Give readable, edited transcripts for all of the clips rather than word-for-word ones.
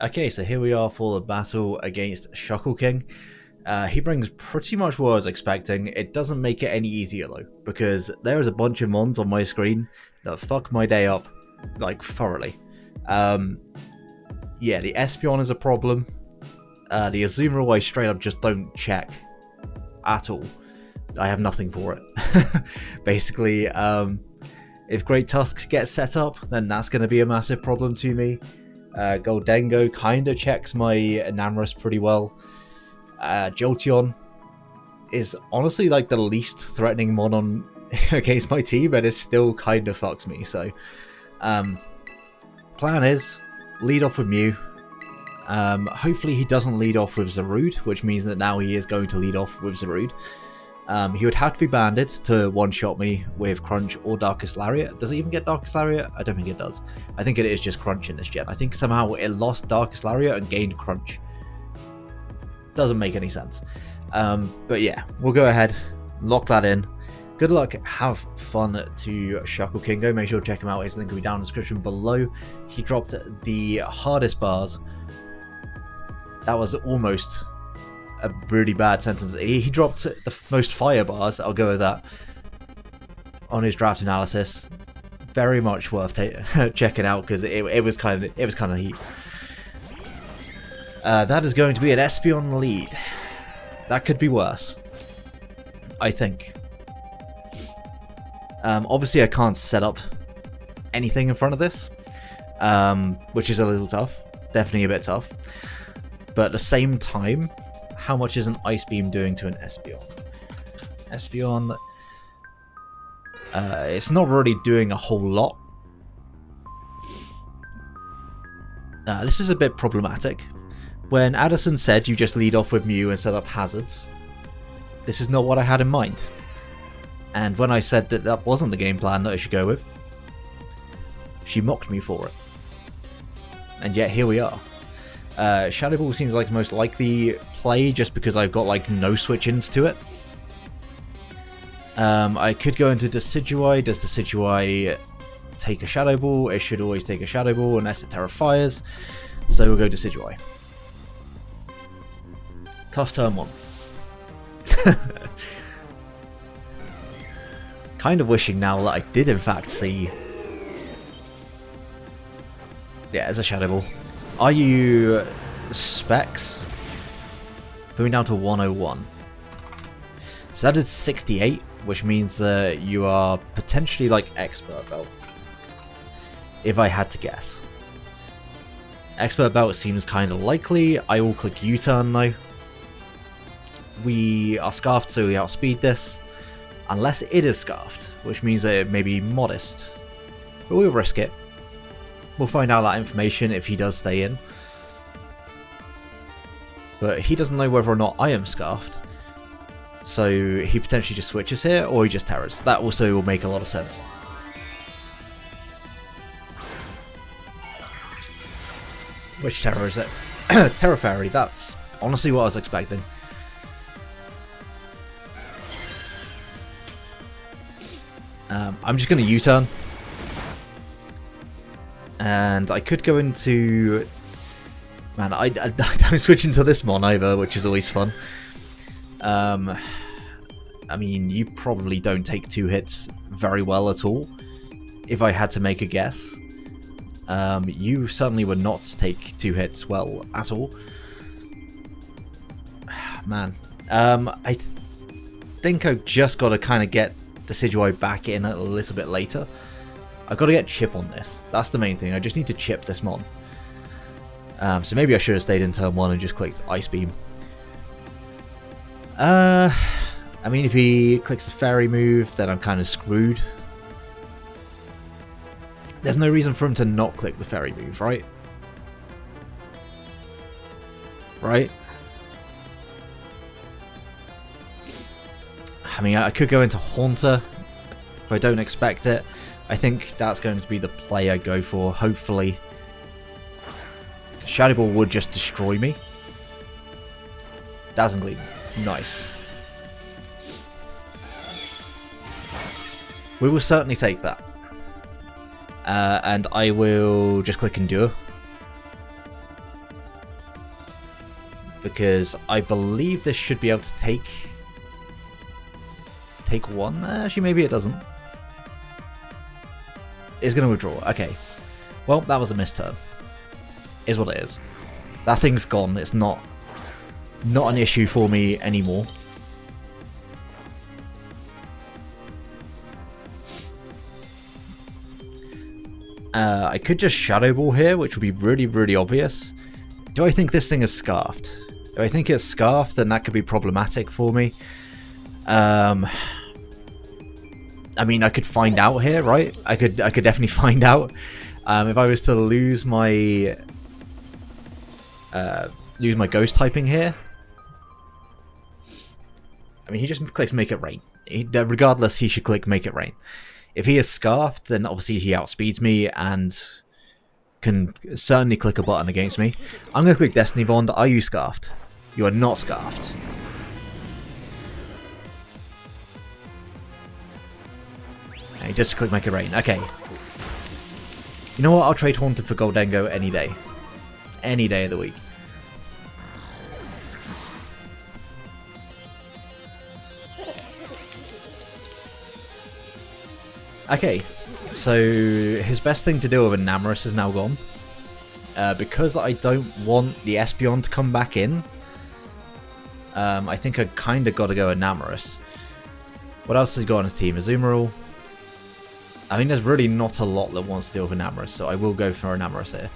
Okay, so here we are for the battle against Shuckleking. He brings pretty much what I was expecting. It doesn't make it any easier though, because there is a bunch of mons on my screen that fuck my day up, like, thoroughly. Yeah, the Espeon is a problem. The Azumarill I straight up just don't check at all. I have nothing for it. Basically, if Great Tusk gets set up, then that's going to be a massive problem to me. Gholdengo kind of checks my Enamorus pretty well. Jolteon is honestly like the least threatening mon on against my team, and it still kind of fucks me. So, plan is lead off with Mew. Hopefully he doesn't lead off with Zarude, which means that now he is going to lead off with Zarude. He would have to be banded to one-shot me with Crunch or Darkest Lariat. Does it even get Darkest Lariat? I don't think it does. I think it is just Crunch in this gen. I think somehow it lost Darkest Lariat and gained Crunch. Doesn't make any sense. But yeah, we'll go ahead, lock that in. Good luck, have fun to Shuckleking. Make sure to check him out. His link will be down in the description below. He dropped the hardest bars. That was almost a really bad sentence. He dropped the most fire bars, I'll go with that, on his draft analysis. Very much worth checking out, because it was kind of heat. That is going to be an Espeon lead. That could be worse, I think. Obviously I can't set up anything in front of this, which is a little tough. Definitely a bit tough. But at the same time, how much is an Ice Beam doing to an Espeon? Espeon, it's not really doing a whole lot. This is a bit problematic. When Addison said you just lead off with Mew and set up hazards, this is not what I had in mind. And when I said that that wasn't the game plan that I should go with, she mocked me for it. And yet here we are. Shadow Ball seems like the most likely play, just because I've got like no switch-ins to it. I could go into Decidueye. Does Decidueye take a Shadow Ball? It should always take a Shadow Ball unless it Terra Fires. So we'll go Decidueye. Tough turn one. Kind of wishing now that I did in fact see... Yeah, it's a Shadow Ball. Are you Specs? Going down to 101. So that is 68, which means that you are potentially like Expert Belt. If I had to guess. Expert Belt seems kind of likely. I will click U-turn though. We are Scarfed, so we outspeed this. Unless it is Scarfed, which means that it may be Modest. But we'll risk it. We'll find out that information if he does stay in. But he doesn't know whether or not I am Scarfed. So he potentially just switches here, or he just terrors. That also will make a lot of sense. Which terror is it? Terra Fairy, that's honestly what I was expecting. I'm just going to U-turn. And I could go into... Man, I don't switch into this mon either, which is always fun. I mean, you probably don't take 2 hits very well at all, if I had to make a guess. You certainly would not take 2 hits well at all. Man, I think I've just got to kind of get Decidueye back in a little bit later. I've got to get Chip on this. That's the main thing. I just need to chip this mon. So maybe I should have stayed in turn 1 and just clicked Ice Beam. I mean, if he clicks the Fairy move, then I'm kind of screwed. There's no reason for him to not click the Fairy move, right? Right? I mean, I could go into Haunter if I don't expect it. I think that's going to be the play I go for, hopefully. Shadow Ball would just destroy me. Dazzling Gleam. Nice. We will certainly take that. And I will just click Endure. because I believe this should be able to take one. Actually, maybe it doesn't. It's going to withdraw. Okay. Well, that was a misturn. Is what it is. That thing's gone. It's not an issue for me anymore. I could just Shadow Ball here, which would be really, really obvious. Do I think this thing is Scarfed? If I think it's Scarfed, then that could be problematic for me. I mean, I could find out here, right? I could definitely find out. If I was to lose my ghost typing here. I mean, he just clicks Make It Rain. Regardless, he should click Make It Rain. If he is Scarfed, then obviously he outspeeds me and can certainly click a button against me. I'm going to click Destiny Bond. Are you Scarfed? You are not Scarfed. Okay, just click Make It Rain. Okay. You know what? I'll trade Haunted for Gholdengo any day. Any day of the week. Okay, so his best thing to do with Enamorus is now gone. Because I don't want the Espeon to come back in, I think I kind of got to go Enamorus. What else has he got on his team? Azumarill. I think there's really not a lot that wants to deal with Enamorus, so I will go for Enamorus here.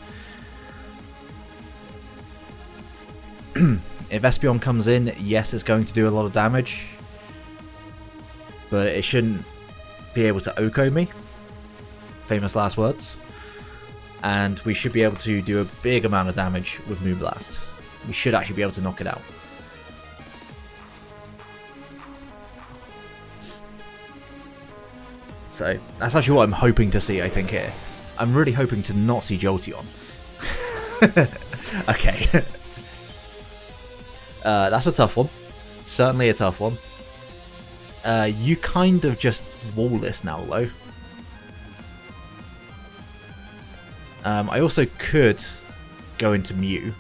If Espeon comes in, yes, it's going to do a lot of damage, but it shouldn't be able to Oko me. Famous last words. And we should be able to do a big amount of damage with Moonblast. We should actually be able to knock it out. So that's actually what I'm hoping to see, I think, here. I'm really hoping to not see Jolteon. Okay. That's a tough one. Certainly a tough one. You kind of just wall this now, though. I also could go into Mew.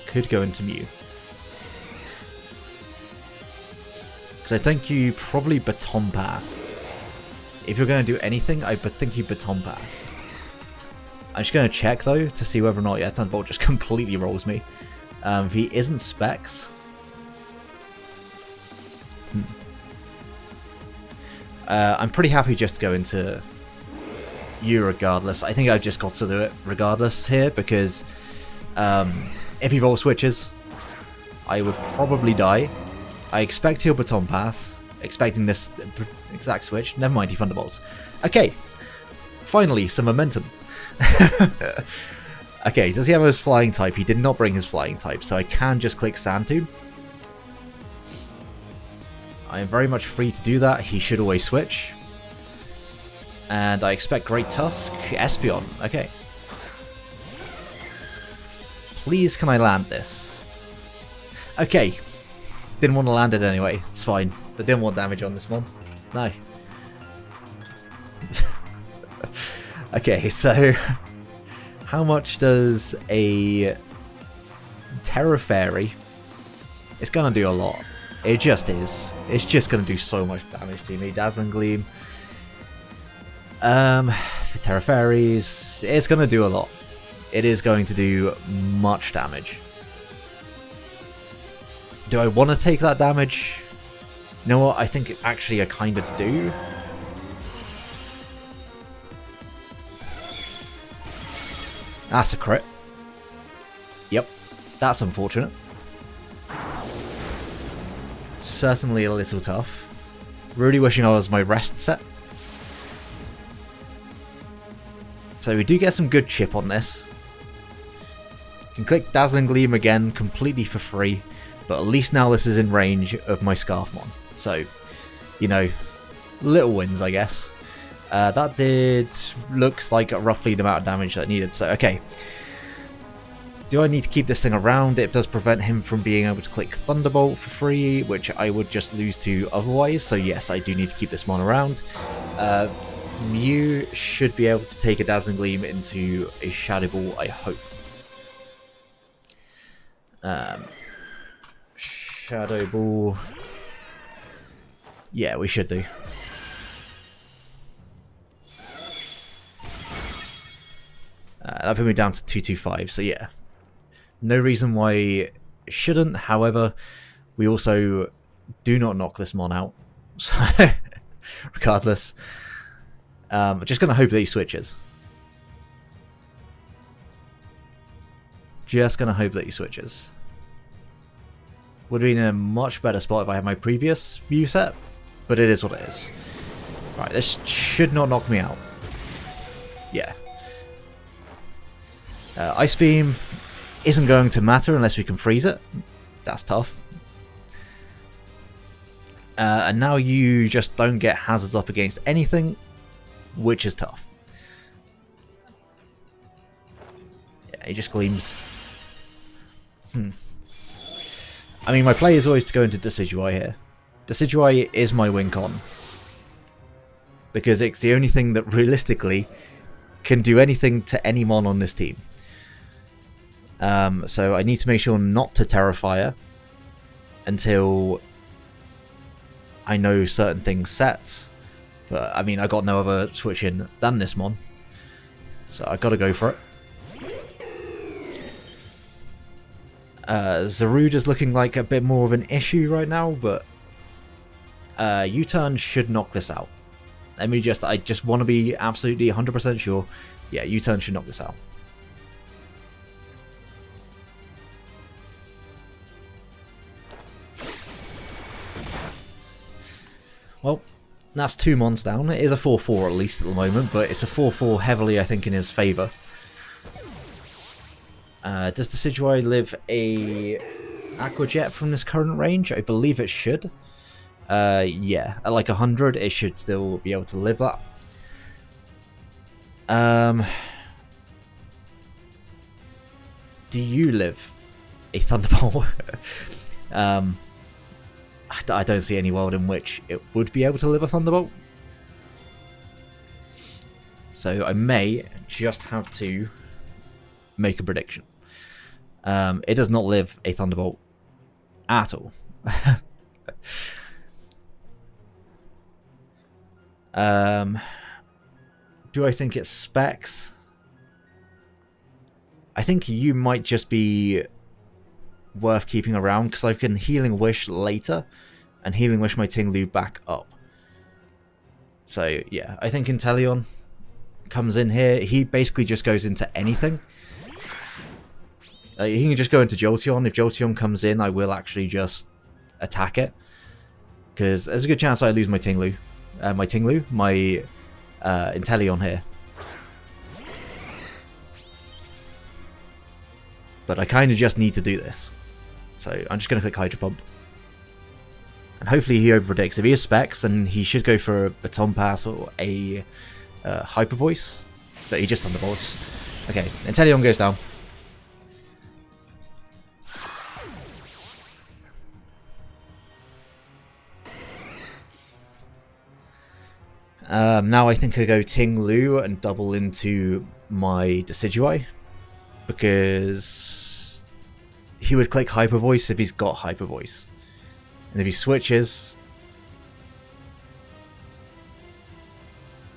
Because I think you probably Baton Pass. If you're going to do anything, I think you Baton Pass. I'm just going to check, though, to see whether or not... Yeah, Thunderbolt just completely rolls me. If he isn't Specs... I'm pretty happy just to go into you regardless. I think I've just got to do it regardless here, because if he roll switches, I would probably die. I expect he'll Baton Pass, expecting this exact switch. Never mind, he Thunderbolts. Okay, finally, some momentum. Okay, does he have his flying type? He did not bring his flying type, so I can just click Sand Tomb. I am very much free to do that. He should always switch. And I expect Great Tusk, Espeon. Okay. Please, can I land this? Okay. Didn't want to land it anyway. It's fine. I didn't want damage on this one. No. Okay, so... How much does a Terra Fairy... It's going to do a lot. It just is. It's just going to do so much damage to me. Dazzling Gleam. For Terra Fairies, it's going to do a lot. It is going to do much damage. Do I want to take that damage? You know what? I think actually I kind of do. That's a crit. Yep. That's unfortunate. Certainly a little tough. Really wishing I was my rest set. So we do get some good chip on this. Can click Dazzling Gleam again completely for free, but at least now this is in range of my Scarfmon. So, you know, little wins, I guess. That did, looks like roughly the amount of damage that it needed. So, okay. Do I need to keep this thing around? It does prevent him from being able to click Thunderbolt for free, which I would just lose to otherwise. So yes, I do need to keep this mon around. Mew should be able to take a Dazzling Gleam into a Shadow Ball, I hope. Shadow Ball. Yeah, we should do. That put me down to 225, so yeah. No reason why it shouldn't, however, we also do not knock this mon out. So, regardless. Just going to hope that he switches. Just going to hope that he switches. Would have been in a much better spot if I had my previous view set, but it is what it is. Right, this should not knock me out. Yeah. Ice Beam isn't going to matter unless we can freeze it. That's tough. And now you just don't get hazards up against anything, which is tough. Yeah, he just gleams. I mean, my play is always to go into Decidueye here. Decidueye is my win con. Because it's the only thing that realistically can do anything to any mon on this team. So I need to make sure not to Terra Fire until I know certain things set. But I mean, I got no other switch in than this mon, so I got to go for it. Zarude is looking like a bit more of an issue right now, but U-turn should knock this out. I just want to be absolutely 100% sure. Yeah, U-turn should knock this out. Well, that's 2 mons down. It is a 4-4 at least at the moment, but it's a 4-4 heavily, I think, in his favour. Does Decidueye live a Aqua Jet from this current range? I believe it should. Yeah, at like 100, it should still be able to live that. Do you live a Thunderbolt? I don't see any world in which it would be able to live a Thunderbolt. So I may just have to make a prediction. It does not live a Thunderbolt at all. Do I think it's specs? I think you might just be worth keeping around, because I can Healing Wish later and Healing Wish my Tinglu back up. So yeah, I think Inteleon comes in here. He basically just goes into anything. He can just go into Jolteon. If Jolteon comes in, I will actually just attack it, because there's a good chance I lose my Tinglu. My Inteleon here. But I kind of just need to do this. So I'm just going to click Hydro Pump. And hopefully he over-predicts. If he has specs, then he should go for a Baton Pass or a Hyper Voice. But he just Thunderbolts. Okay, Inteleon goes down. Now I think I go Tinglu and double into my Decidueye, because he would click Hyper Voice if he's got Hyper Voice. And if he switches...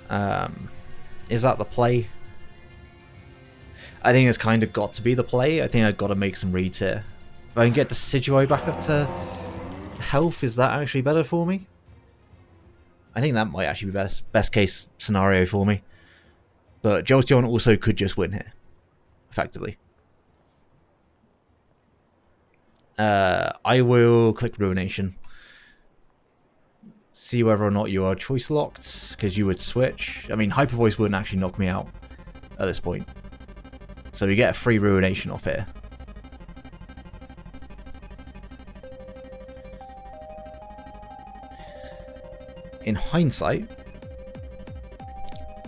is that the play? I think it's kind of got to be the play. I think I've got to make some reads here. If I can get Decidueye back up to health, is that actually better for me? I think that might actually be best case scenario for me. But Jolteon also could just win here, effectively. I will click Ruination. See whether or not you are choice locked, because you would switch. I mean, Hyper Voice wouldn't actually knock me out at this point. So we get a free Ruination off here. In hindsight,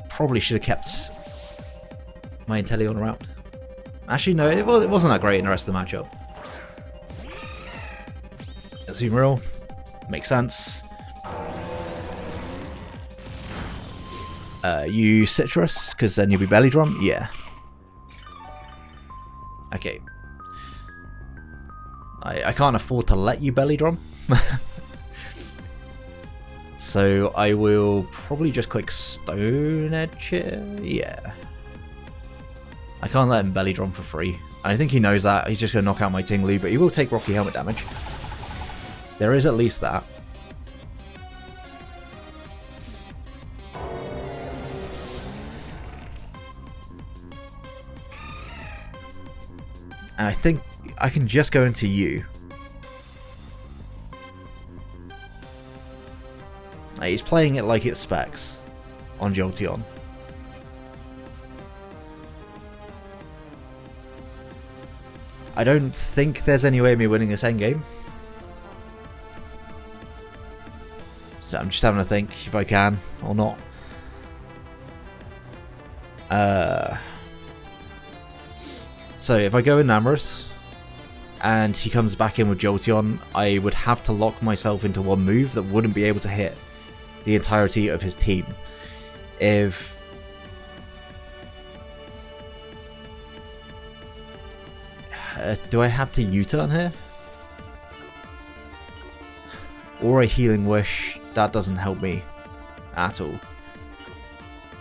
probably should have kept my Inteleon around. Actually, no, it wasn't that great in the rest of the matchup. Azumarill, makes sense. You Citrus, because then you'll be Belly Drum? Yeah. Okay. I can't afford to let you belly drum. So I will probably just click Stone Edge here. Yeah. I can't let him belly drum for free. I think he knows that. He's just going to knock out my Tinglu, but he will take Rocky Helmet damage. There is at least that. And I think I can just go into you. He's playing it like it's specs on Jolteon. I don't think there's any way of me winning this endgame. So I'm just having to think if I can or not. So if I go in Namorous and he comes back in with Jolteon, I would have to lock myself into one move that wouldn't be able to hit the entirety of his team. If do I have to U-turn here? Or a Healing Wish? That doesn't help me at all.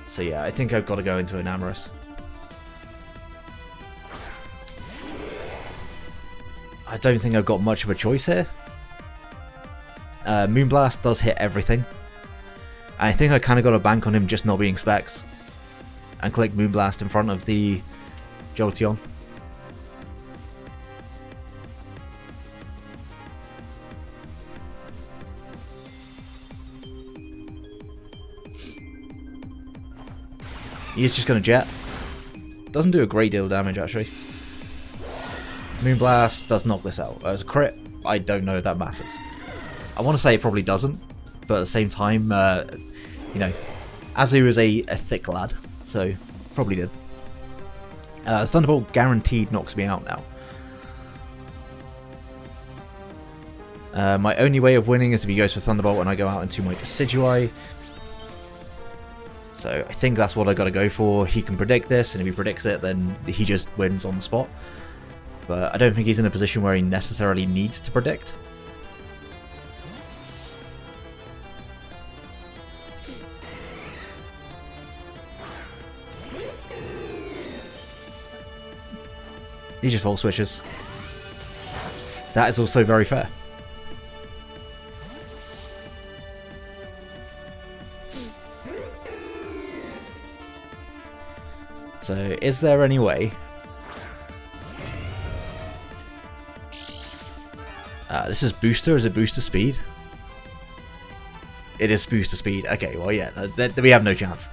So yeah, I think I've got to go into an Namorous. I don't think I've got much of a choice here. Moonblast does hit everything. I think I kind of got to bank on him just not being specs. And click Moonblast in front of the Jolteon. He's just going to Jet. Doesn't do a great deal of damage actually. Moonblast does knock this out. As a crit, I don't know if that matters. I want to say it probably doesn't, but at the same time, you know, Azu is a thick lad, so probably did. Thunderbolt guaranteed knocks me out now. My only way of winning is if he goes for Thunderbolt and I go out into my Decidueye. So I think that's what I got to go for. He can predict this, and if he predicts it, then he just wins on the spot. But I don't think he's in a position where he necessarily needs to predict. He just Volt Switches. That is also very fair. So, is there any way... this is booster, is it booster speed? It is booster speed. Okay, well yeah, we have no chance.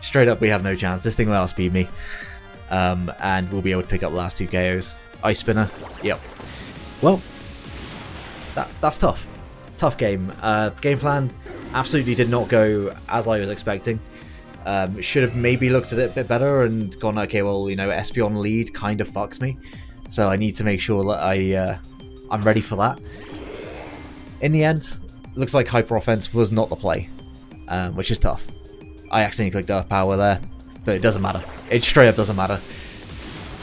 Straight up, we have no chance. This thing will outspeed me. And we'll be able to pick up the last 2 KOs. Ice Spinner, yep. Well, that's tough. Tough game. Game plan absolutely did not go as I was expecting. Should have maybe looked at it a bit better and gone, okay, well, you know, Espeon lead kind of fucks me. So I need to make sure that I'm ready for that. In the end, looks like Hyper Offense was not the play, which is tough. I accidentally clicked Earth Power there, but it doesn't matter. It straight up doesn't matter.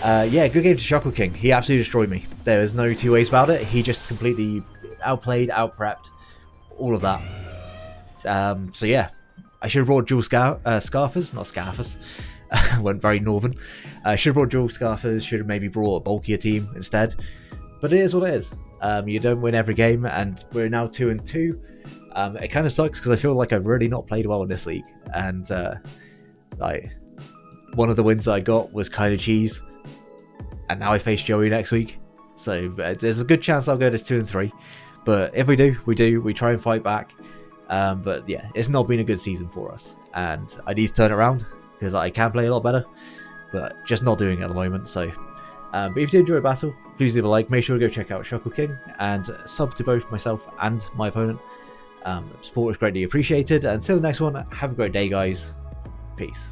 Yeah, good game to Shuckleking. He absolutely destroyed me. There is no two ways about it. He just completely outplayed, outprepped, all of that. So yeah, I should have brought dual Scarfers, not Scarfers. Went very northern. Should have brought dual Scarfers, should have maybe brought a bulkier team instead. But it is what it is. You don't win every game, and we're now 2-2. It kind of sucks because I feel like I've really not played well in this league. And like, one of the wins that I got was kind of cheese. And now I face Joey next week. So there's a good chance I'll go to 2-3. But if we do, we try and fight back. But yeah, it's not been a good season for us. And I need to turn it around because I can play a lot better. But just not doing it at the moment. So, but if you did enjoy a battle, please leave a like. Make sure to go check out Shuckleking and sub to both myself and my opponent. Support is greatly appreciated. And until the next one, have a great day, guys. Peace.